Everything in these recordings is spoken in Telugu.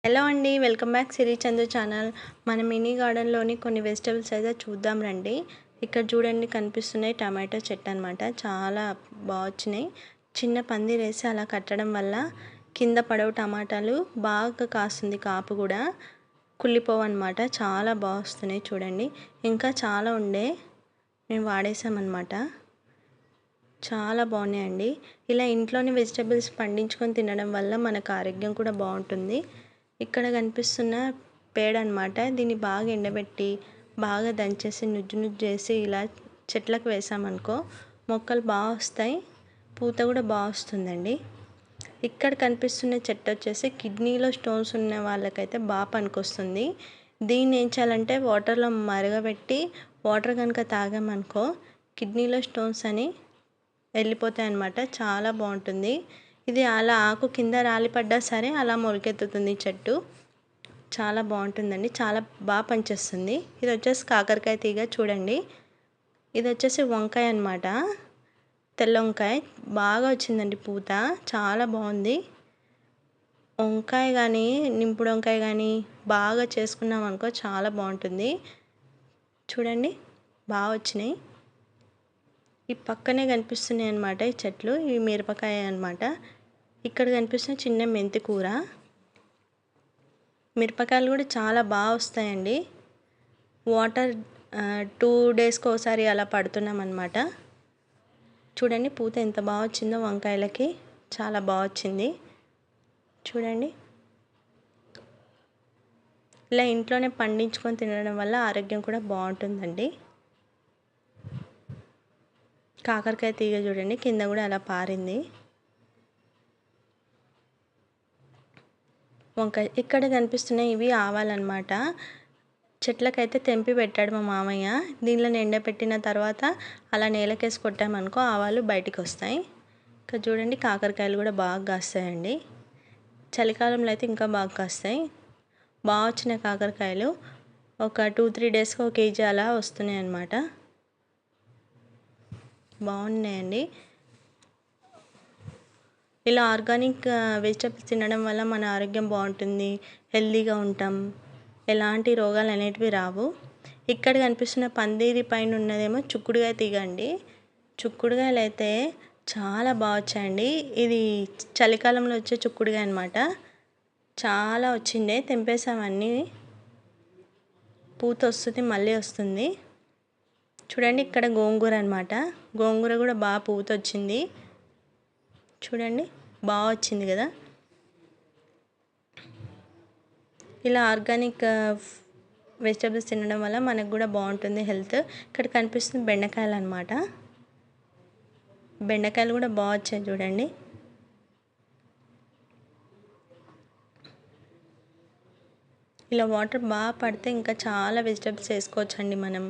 హలో అండి, వెల్కమ్ బ్యాక్ సిరి చందు ఛానల్. మన మినీ గార్డెన్లోని కొన్ని వెజిటబుల్స్ అయితే చూద్దాం రండి. ఇక్కడ చూడండి కనిపిస్తున్నాయి టమాటో చెట్టు అనమాట. చాలా బాగా వచ్చినాయి. చిన్న పందిరి వేసి అలా కట్టడం వల్ల కింద పడవ టమాటాలు బాగా కాస్తుంది. కాపు కూడా కుళ్ళిపోవు అనమాట. చాలా బాగా వస్తున్నాయి చూడండి. ఇంకా చాలా ఉండే మేము వాడేసామన్నమాట. చాలా బాగున్నాయండి. ఇలా ఇంట్లోనే వెజిటబుల్స్ పండించుకొని తినడం వల్ల మనకు ఆరోగ్యం కూడా బాగుంటుంది. ఇక్కడ కనిపిస్తున్న పేడ అనమాట. దీన్ని బాగా ఎండబెట్టి బాగా దంచేసి నుజ్జు చేసి ఇలా చెట్లకు వేసామనుకో మొక్కలు బాగా వస్తాయి, పూత కూడా బాగా వస్తుందండి. ఇక్కడ కనిపిస్తున్న చెట్టు వచ్చేసి కిడ్నీలో స్టోన్స్ ఉన్న వాళ్ళకైతే బాగా పనికొస్తుంది. దీన్ని ఏం చేయాలంటే వాటర్లో మరగబెట్టి వాటర్ కనుక తాగామనుకో కిడ్నీలో స్టోన్స్ అని వెళ్ళిపోతాయి అన్నమాట. చాలా బాగుంటుంది. ఇది అలా ఆకు కింద రాలిపడ్డా సరే అలా మొలకెత్తుతుంది చెట్టు. చాలా బాగుంటుందండి. చాలా బాగా పనిచేస్తుంది. ఇది వచ్చేసి కాకరకాయ తీగ చూడండి. ఇది వచ్చేసి వంకాయ అనమాట. తెల్ల వంకాయ బాగా వచ్చిందండి పూత. చాలా బాగుంది. వంకాయ కానీ నింపుడు వంకాయ కానీ బాగా చేసుకున్నాం అనుకో చాలా బాగుంటుంది. చూడండి బాగా వచ్చినాయి. ఈ పక్కనే కనిపిస్తున్నాయి అన్నమాట ఈ చెట్లు. ఇవి మిరపకాయ అన్నమాట. ఇక్కడ కనిపిస్తున్న చిన్న మెంతి కూర. మిరపకాయలు కూడా చాలా బాగా వస్తాయండి. వాటర్ 2 డేస్కి ఒకసారి అలా పడుతున్నాం అన్నమాట. చూడండి పూత ఎంత బాగా వచ్చిందో వంకాయలకి. చాలా బాగా వచ్చింది చూడండి. ఇలా ఇంట్లోనే పండించుకొని తినడం వల్ల ఆరోగ్యం కూడా బాగుంటుందండి. కాకరకాయ తీగ చూడండి కింద కూడా అలా పారింది. వంకాయ ఇక్కడ కనిపిస్తున్నాయి. ఇవి ఆవాలన్నమాట. చెట్లకైతే తెంపి పెట్టాడు మా మామయ్య. దీనిలో ఎండబెట్టిన తర్వాత అలా నేలకేసి కొట్టామనుకో ఆవాలు బయటికి వస్తాయి. ఇక్కడ చూడండి కాకరకాయలు కూడా బాగా కాస్తాయండి. చలికాలంలో అయితే ఇంకా బాగా కాస్తాయి. బాగా వచ్చిన కాకరకాయలు ఒక 2-3 డేస్కి 1 కేజీ అలా వస్తున్నాయి అన్నమాట. బాగున్నాయండి. ఇలా ఆర్గానిక్ వెజిటబుల్స్ తినడం వల్ల మన ఆరోగ్యం బాగుంటుంది, హెల్తీగా ఉంటాం, ఎలాంటి రోగాలు అనేటివి రావు. ఇక్కడ కనిపిస్తున్న పందిరి పైన ఉన్నదేమో చుక్కుడుగాయ తీగ అండి. చుక్కుడుగాయలు అయితే చాలా బాగా వచ్చాయండి. ఇది చలికాలంలో వచ్చే చుక్కుడుగాయ అనమాట. చాలా వచ్చిండే తెంపేసామన్నీ. పూత వస్తుంది, మళ్ళీ వస్తుంది. చూడండి ఇక్కడ గోంగూర అనమాట. గోంగూర కూడా బాగా పూత వచ్చింది. చూడండి బాగా వచ్చింది కదా. ఇలా ఆర్గానిక్ వెజిటబుల్స్ తినడం వల్ల మనకు కూడా బాగుంటుంది హెల్త్. ఇక్కడ కనిపిస్తుంది బెండకాయలు అనమాట. బెండకాయలు కూడా బాగా వచ్చాయి చూడండి. ఇలా వాటర్ బాగా పడితే ఇంకా చాలా వెజిటబుల్స్ వేసుకోవచ్చండి. మనం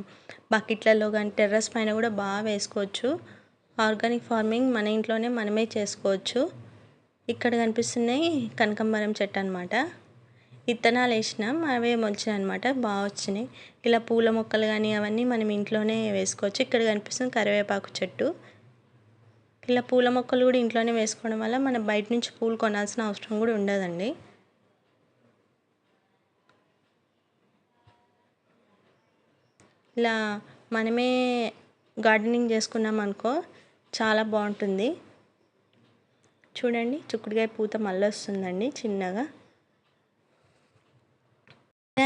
బకెట్లలో కానీ టెర్రస్ పైన కూడా బాగా వేసుకోవచ్చు. ఆర్గానిక్ ఫార్మింగ్ మన ఇంట్లోనే మనమే చేసుకోవచ్చు. ఇక్కడ కనిపిస్తున్నాయి కనకాంబరం చెట్టు అనమాట. విత్తనాలు వేసినాం, అవే మొలిచినాయి అనమాట. బాగా వచ్చినాయి. ఇలా పూల మొక్కలు కానీ అవన్నీ మనం ఇంట్లోనే వేసుకోవచ్చు. ఇక్కడ కనిపిస్తుంది కరివేపాకు చెట్టు. ఇలా పూల మొక్కలు కూడా ఇంట్లోనే వేసుకోవడం వల్ల మనం బయట నుంచి పూలు కొనాల్సిన అవసరం కూడా ఉండదండి. ఇలా మనమే గార్డెనింగ్ చేసుకున్నాం అనుకో చాలా బాగుంటుంది. చూడండి చిక్కుడుకాయ పూత మళ్ళీ వస్తుందండి చిన్నగా.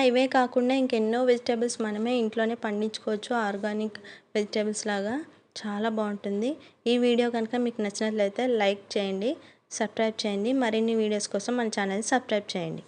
ఇవే కాకుండా ఇంకెన్నో వెజిటేబుల్స్ మనమే ఇంట్లోనే పండించుకోవచ్చు ఆర్గానిక్ వెజిటేబుల్స్ లాగా. చాలా బాగుంటుంది. ఈ వీడియో కనుక మీకు నచ్చినట్లయితే లైక్ చేయండి, సబ్స్క్రైబ్ చేయండి. మరిన్ని వీడియోస్ కోసం మన ఛానల్ని సబ్స్క్రైబ్ చేయండి.